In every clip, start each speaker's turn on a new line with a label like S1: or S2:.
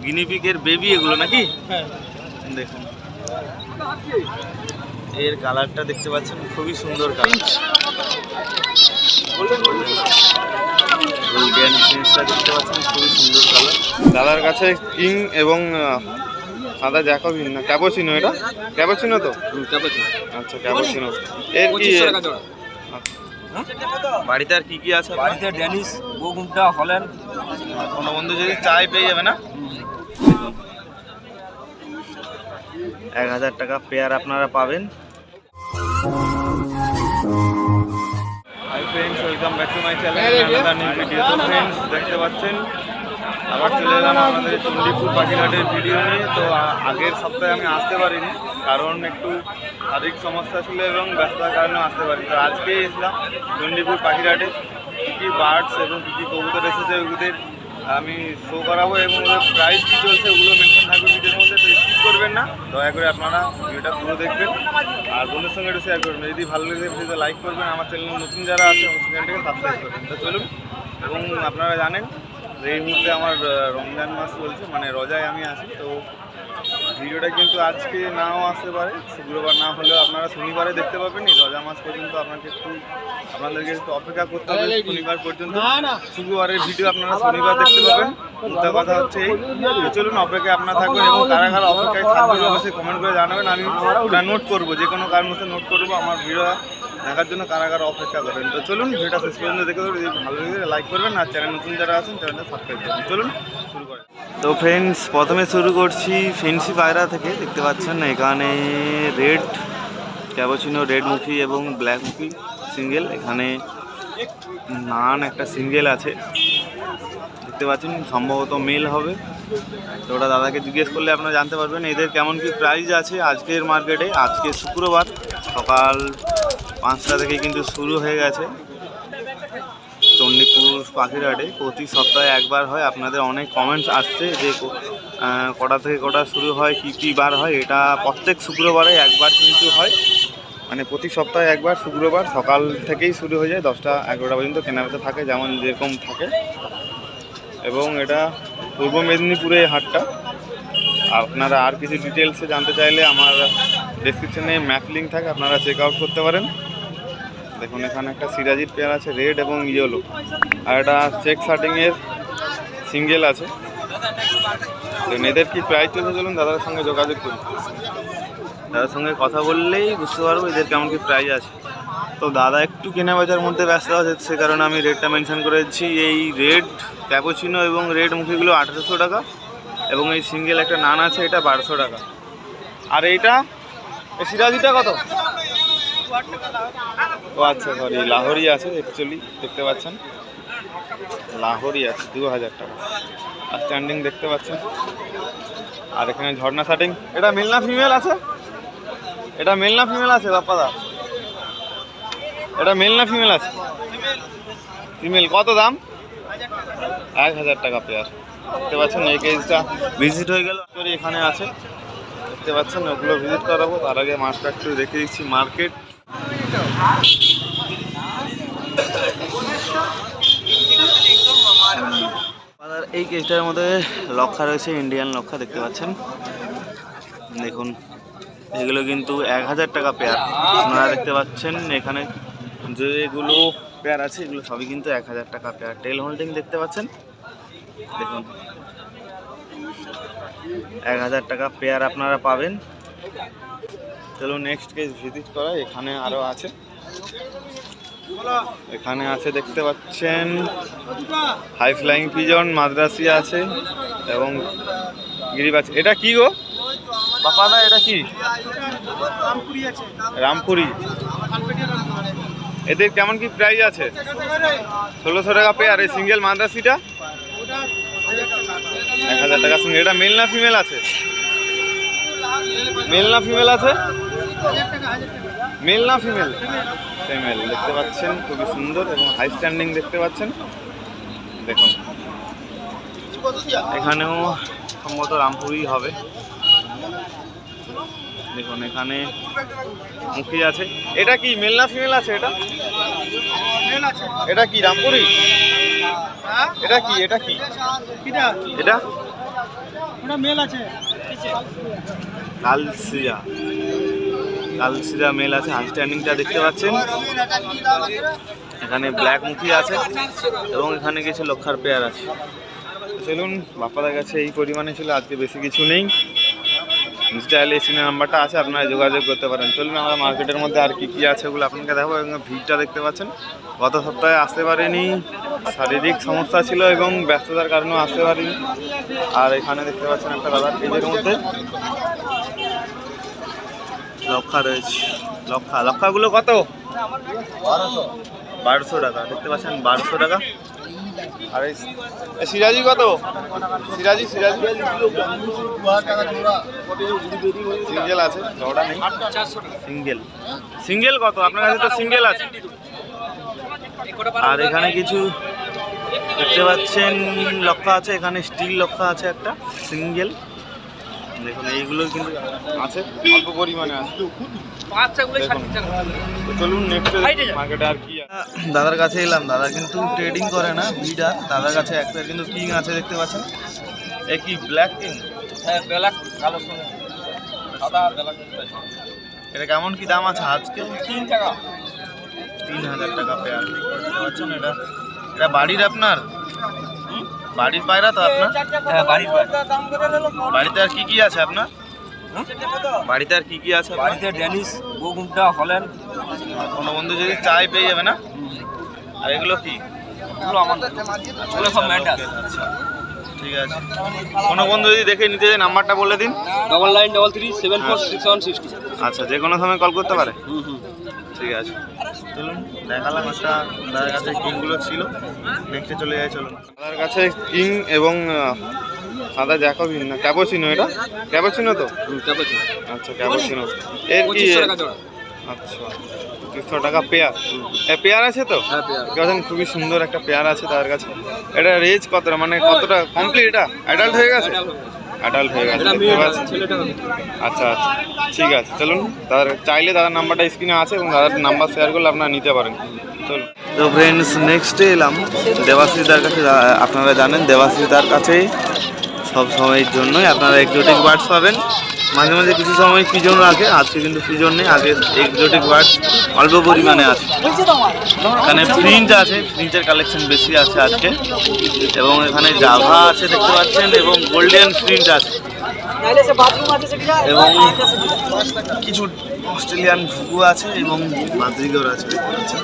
S1: গিনিপিকের baby এগুলো নাকি? দেখুন এর কালারটা দেখতে পাচ্ছেন, খুবই সুন্দর কালার। গোল্ডেন ফিনিশটা দেখতে পাচ্ছেন, খুবই সুন্দর কালার। দাদার কাছে কিং এবং সাদা জ্যাকোবিন না ক্যাপুচিনো, এটা ক্যাপুচিনো তো? আচ্ছা ক্যাপুচিনো। এর কি বাড়িতে আর কি কি আছে?
S2: বাড়িতে ড্যানিশ, বোগুমটা, হল্যান্ড।
S1: কোনো বন্ধু যদি চাই পেয়ে যাবে না? 1000 টাকা পেয়ার আপনারা পাবেন। Hi friends, welcome back to my channel another new video. তো ফ্রেন্ডস দেখতে পাচ্ছেন আবার চলে এলাম আমাদের চণ্ডীপুর পাখিরহাটের ভিডিও নিয়ে। তো আগের সপ্তাহে আমি আসতে পারিনি, কারণ একটু শারীরিক সমস্যা ছিল এবং ব্যস্ততার কারণে আসতে পারিনি। তো আজকেই এসলাম চণ্ডীপুর পাখিরহাটে। কী কী বার্ডস এবং কী কী কবুতর এসেছে ওগুলোর আমি শো করাবো এবং ওদের প্রাইস কী চলছে ওগুলো মেনশন থাকবে ভিডিওর মধ্যে। তো স্কিপ করবেন না, দয়া করে আপনারা ভিডিওটা পুরো দেখবেন আর বন্ধুর সঙ্গে একটু শেয়ার করবেন। যদি ভালো লাগে ভিডিওতে লাইক করবেন, আমার চ্যানেল নতুন যারা আছে আমার চ্যানেলটাকে সাবস্ক্রাইব করবেন। তো চলুন, এবং আপনারা জানেন এই মুহূর্তে আমার রমজান মাস চলছে, মানে রোজায় আমি আছি। তো ভিডিওটা কিন্তু আজকে নাও আসতে পারে, শুক্রবার না হলেও আপনারা শনিবারে দেখতে পাবেন। এই রোজা মাস পর্যন্ত আপনাদেরকে একটু অপেক্ষা করতে হবে শনিবার পর্যন্ত। শুক্রবারের ভিডিও আপনারা শনিবার দেখতে পাবেন। মুদ্রা কথা হচ্ছে এই। চলুন অপেক্ষায় আপনারা থাকবেন, এবং কারা কারা অপেক্ষায় থাকবেন অবশ্যই কমেন্ট করে জানাবেন। আমি ওটা নোট করবো, যে কোনো কারণে নোট করবো আমার ভিডিও দেখার জন্য কারা কারা অপেক্ষা করেন। তো চলুন ভিডিওটা শেষ পর্যন্ত দেখে দেবেন। যদি ভালো লাগে লাইক করবেন, আর চ্যানেল নতুন যারা আছেন চ্যানেলটা সাবস্ক্রাইব করবেন। চলুন শুরু করেন। তো ফ্রেন্ডস প্রথমে শুরু করছি ফেন্সি পায়রা থেকে। দেখতে পাচ্ছেন এখানে রেড ক্যাপুচিনো, রেড মুখী এবং ব্ল্যাক মুখী সিঙ্গেল। এখানে নান একটা সিঙ্গেল আছে দেখতে পাচ্ছেন, সম্ভবত মেল হবে। তো ওটা দাদাকে জিজ্ঞেস করলে আপনারা জানতে পারবেন এদের কেমন কি প্রাইস আছে আজকের মার্কেটে। আজকে শুক্রবার সকাল 5টা থেকে কিন্তু শুরু হয়ে গেছে চণ্ডীপুর পাখিরহাটে। প্রতি সপ্তাহে একবার হয়। আপনাদের অনেক কমেন্টস আসছে যে কটা থেকে কটা শুরু হয়, কী কী বার হয়। এটা প্রত্যেক শুক্রবারে একবার কিন্তু হয়, মানে প্রতি সপ্তাহে একবার শুক্রবার সকাল থেকেই শুরু হয়ে যায়, 10টা 11টা পর্যন্ত কেনাবেচা থাকে যেমন যেরকম থাকে। এবং এটা পূর্ব মেদিনীপুরে হাটটা। আপনারা আর কিছু ডিটেলসে জানতে চাইলে আমার ডেসক্রিপশনে ম্যাপ লিঙ্ক থাকে, আপনারা চেক আউট করতে পারেন। দেখুন এখানে একটা সিরাজির পেয়ার আছে রেড এবং ইয়েলো, আর একটা চেক শার্টিংয়ের সিঙ্গেল আছে। এদের কি প্রাইস চলছে চলুন দাদার সঙ্গে যোগাযোগ করি। দাদার সঙ্গে কথা বললেই বুঝতে পারবো এদের কেমন কি প্রাইস আছে। তো দাদা একটু কেনাবেচার মধ্যে ব্যস্ত আছে, সে কারণে আমি রেটটা মেনশন করে দিচ্ছি। এই রেড ক্যাপুচিনো এবং রেড মুখীগুলো 1800 টাকা, এবং এই সিঙ্গেল একটা নান আছে এটা 1200 টাকা। আর এইটা এই সিরাজিটা কত? ও আচ্ছা সরি, লাহোরি আছে অ্যাকচুয়ালি, দেখতে পাচ্ছেন লাহোরি আছে 2000 টাকা। আর স্ট্যান্ডিং দেখতে পাচ্ছেন। আর এখানে ঝর্ণা শার্টিং। এটা মেল না ফিমেল আছে? এটা মেল না ফিমেল আছে বাপ্পাদা? এটা মেল না ফিমেল আছে? ফিমেল। কত দাম? 1000 টাকা পেয়ার। দেখতে পাচ্ছেন এই কেসটা ভিজিট হয়ে গেল, এখানে আছে দেখতে পাচ্ছেন, ওগুলো ভিজিট করাবো। তার আগে মাছটা একটু দেখে দিচ্ছি মার্কেট। এই কেসটার মধ্যে লক্ষা রয়েছে, ইন্ডিয়ান লক্ষা দেখতে পাচ্ছেন। দেখুন এগুলো কিন্তু 1000 টাকা পেয়ার। আপনারা দেখতে পাচ্ছেন এখানে যেগুলো পেয়ার আছে এগুলো সবই কিন্তু 1000 টাকা পেয়ার। টেল হোল্ডিং দেখতে পাচ্ছেন, দেখুন 1000 টাকা পেয়ার আপনারা পাবেন। চলো নেক্সট কেস ভিজিট করা। এখানে আরও আছে, এখানে আছে দেখতে পাচ্ছেন হাই ফ্লাইং পিজন মাদ্রাসি আছে এবং গিরিবাজ। এটা কি গো বাপাদা? এটা কি? রামপুরি। এদের কেমন কি প্রাইস আছে? 1600 টাকা পেয়ার। এই সিঙ্গেল মাদ্রাসিটা 1000 টাকা সিঙ্গেল। এটা মেল না ফিমেল আছে? মেল না ফিমেল আছে? মেল না ফিমেল? ফিমেল। দেখতে পাচ্ছেন খুবই সুন্দর এবং হাই স্ট্যান্ডিং দেখতে পাচ্ছেন। দেখুন এখানেও সম্ভবত রামপুরি হবে। দেখুন এখানে মুখী আছে। এটা কি মেল না ফিমেল আছে? এটা এটা কি রামপুরি? এটা কি? এটা কি? এটা কালসিরা মেল আছে। আন্ডারস্ট্যান্ডিংটা দেখতে পাচ্ছেন, এখানে ব্ল্যাক মুখী আছে এবং এখানে কিছু লক্ষার পেয়ার আছে। চলুন, বাপ্পাদার কাছে এই পরিমাণে ছিল, আজকে বেশি কিছু নেই। চাইলে স্ক্রিনে নাম্বারটা আছে, আপনারা যোগাযোগ করতে পারেন। চলুন আমরা মার্কেটের মধ্যে আর কি কি আছে ওগুলো আপনাকে দেখাবো। এবং ভিড়টা দেখতে পাচ্ছেন, গত সপ্তাহে আসতে পারিনি, শারীরিক সমস্যা ছিল এবং ব্যস্ততার কারণেও আসতে পারিনি। আর এখানে দেখতে পাচ্ছেন একটা দাদার পেজের মধ্যে লক্ষা রয়েছে। লক্ষাগুলো কত? 1200 টাকা দেখতে পাচ্ছেন, 1200 টাকা। আর এই সিরাজি কত? সিরাজি সিঙ্গেল আছে, জোড়া নেই। সিঙ্গেল কত আপনার কাছে? তো সিঙ্গেল আছে। আর এখানে কিছু দেখতে পাচ্ছেন লক্ষা আছে, এখানে স্টিল লক্ষা আছে একটা সিঙ্গেল। দেখুন এইগুলো কিন্তু আছে, অল্প পরিমাণে আছে। চলুন নেক্সট মার্কেটে আর কি। দাদার কাছে এলাম, দাদা কিন্তু ট্রেডিং করে না, বিডার। দাদার কাছে একটা কিন্তু কিং আছে দেখতে পাচ্ছেন। এ কি ব্ল্যাক কিং?
S2: হ্যাঁ, ব্ল্যাক কালো সঙ্গে সাদা ব্ল্যাক।
S1: এটা কেমন কি দাম আছে আজকে?
S2: 3 টাকা,
S1: 3000 টাকা পেয়ার দেখতে পাচ্ছেন। এটা বাড়ির আপনার? বাড়ির পায়রা তো আপনার?
S2: হ্যাঁ, বাড়ির পায়রা।
S1: বাড়িতে আর কি কি আছে আপনার? বাড়িতে আর কি কি আছে?
S2: বাড়িতে ড্যানিশ, বগুমটা, হল্যান্ড।
S1: কোনো বন্ধু যদি চাই পেয়ে যাবে না? আর এগুলো কি?
S2: এগুলো আমাদের, এগুলো সব ম্যান্ডাস।
S1: আচ্ছা ঠিক আছে। কোনো বন্ধু যদি দেখে নিতে চায় নাম্বারটা বলে দিন।
S2: 9933746160।
S1: আচ্ছা, যে কোনো সময় কল করতে পারে? ঠিক আছে। চলুন দেখালাম একটা দাদার কাছে কিংগুলো ছিল, নেক্সটে চলে যায়। চলুন দাদার কাছে কিং এবং সাদা জ্যাকোবিন না ক্যাপুচিনো, এটা ক্যাপুচিনো তো? আচ্ছা ক্যাপুচিনো। এর কি? আচ্ছা 2500 টাকা পেয়ার। পেয়ার আছে তো? দেখেন খুবই সুন্দর একটা পেয়ার আছে তার কাছে। এটা রেঞ্জ কতটা, মানে কতটা কমপ্লিট? এটা অ্যাডাল্ট হয়ে গেছে? অ্যাডাল্ট হয়ে গেছে দেখতে পাচ্ছেন। আচ্ছা আচ্ছা ঠিক আছে। চলুন দাদার চাইলে দাদার নাম্বারটা স্ক্রিনে আছে এবং দাদার নাম্বার শেয়ার করলে আপনারা নিতে পারেন। চলুন তো ফ্রেন্ডস, নেক্সটে এলাম দেবাশ্রীদার কাছে। আপনারা জানেন দেবাশ্রীদার কাছেই সব সময়ের জন্যই আপনারা এক্সোটিক বার্ডস পাবেন। মাঝে মাঝে কিছু সময় পিজন রাখে, আজকে কিন্তু পিজন নেই, আগে এক্সোটিক বার্ডস অল্প পরিমাণে আছে। এখানে ফ্রিঞ্চ আছে, ফ্রিঞ্চের কালেকশন বেশি আছে আজকে। এবং এখানে জাভা আছে দেখতে পাচ্ছেন, এবং গোল্ডেন ফ্রিঞ্চ আছে, এবং কিছু অস্ট্রেলিয়ান ঘুঘু আছে এবং বাজরিগর আছে দেখতে পাচ্ছেন।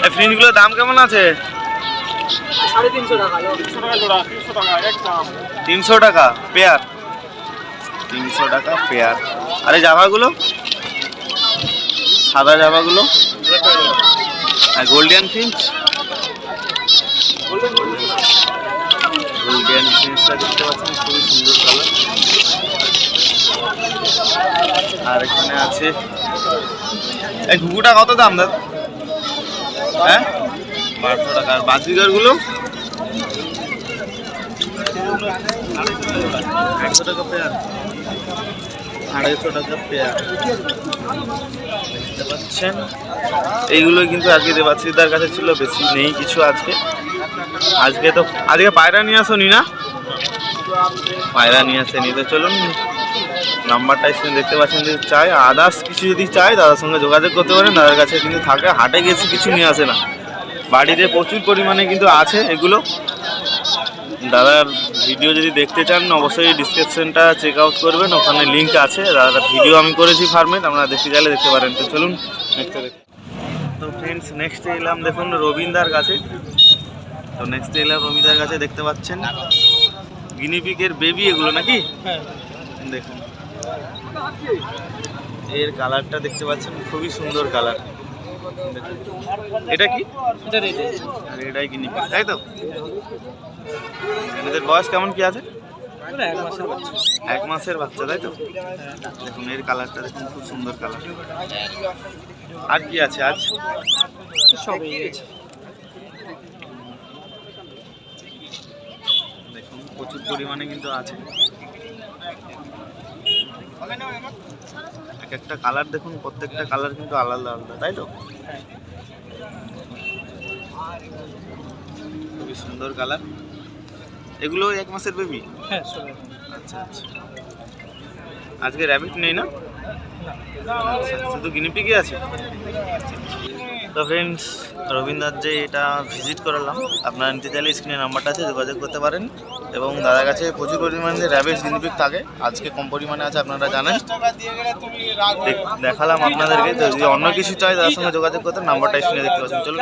S1: এই ফ্রিঞ্চগুলোর দাম কেমন আছে? 300 টাকা পেয়ার। 300 টাকা পেয়ার। আর এই জাভাগুলো, সাদা জাভাগুলো, আর গোল্ডেন ফিঞ্চ, গোল্ডেন ফিঞ্চটা দেখতে পাচ্ছেন, খুবই সুন্দর কালার। আর এখানে আছে এই ঘুঘুটা কত দাম দাদা? হ্যাঁ 1200 টাকা। আর বাজিগারগুলো 150 টাকা পেয়ার, 250 টাকা পেয়ার দেখতে পাচ্ছেন। এইগুলো কিন্তু আজকে দেবাশ্রীদার কাছে ছিল, বেশি নেই কিছু আজকে। আজকে পায়রা নিয়ে আসোনি না? পায়রা নিয়ে আসেনি। তো চলুন নাম্বারটা স্ক্রিনে দেখতে পাচ্ছেন, যদি চাই আদার্স কিছু যদি চাই দাদার সঙ্গে যোগাযোগ করতে পারেন। দাদার কাছে কিন্তু থাকে, হাটে গেছি কিছু নিয়ে আসে না, বাড়িতে প্রচুর পরিমাণে কিন্তু আছে এগুলো। দাদার ভিডিও যদি দেখতে চান অবশ্যই ডিসক্রিপশনটা চেক আউট করবেন, ওখানে লিঙ্ক আছে। দাদার ভিডিও আমি করেছি ফার্মের, আপনারা দেখতে চাইলে দেখতে পারেন। তো চলুন নেক্সটে দেখুন। তো ফ্রেন্ডস নেক্সটে এলাম দেখুন রবীন্দার কাছে। তো নেক্সটে এলাম রবীন্দার কাছে, দেখতে পাচ্ছেন গিনিপিকের বেবি এগুলো নাকি? দেখুন এর কালারটা দেখতে পাচ্ছেন, খুবই সুন্দর কালার। এটা কি? এটাই গিনিপিক তাই তো? এদের বয়স কেমন কি আছে? 1 মাসের বাচ্চা তাই তো? দেখুন এর কালারটা দেখুন, খুব সুন্দর কালার। আর কি আছে আজ? দেখুন প্রচুর পরিমাণে কিন্তু আছে। এক একটা কালার দেখুন, প্রত্যেকটা কালার কিন্তু আলাদা আলাদা তাই তো? খুবই সুন্দর কালার। এগুলো 1 মাসের বেবি?
S2: হ্যাঁ
S1: আচ্ছা আচ্ছা। আজকে র্যাবিট নেই না? আচ্ছা, শুধু গিনিপিগই আছে। তো ফ্রেন্ডস, রবীন্দ্র যে এটা ভিজিট করালাম, আপনারা নিতে চাইলে স্ক্রিনে নাম্বারটা আছে, যোগাযোগ করতে পারেন। এবং দাদার কাছে প্রচুর পরিমাণে র্যাবিট গিনিপিগ থাকে, আজকে কম পরিমাণে আছে আপনারা জানেন। দেখালাম আপনাদেরকে। তো যদি অন্য কিছু চাই তার সঙ্গে যোগাযোগ করতে নাম্বারটা স্ক্রিনে দেখতে পাচ্ছেন। চলুন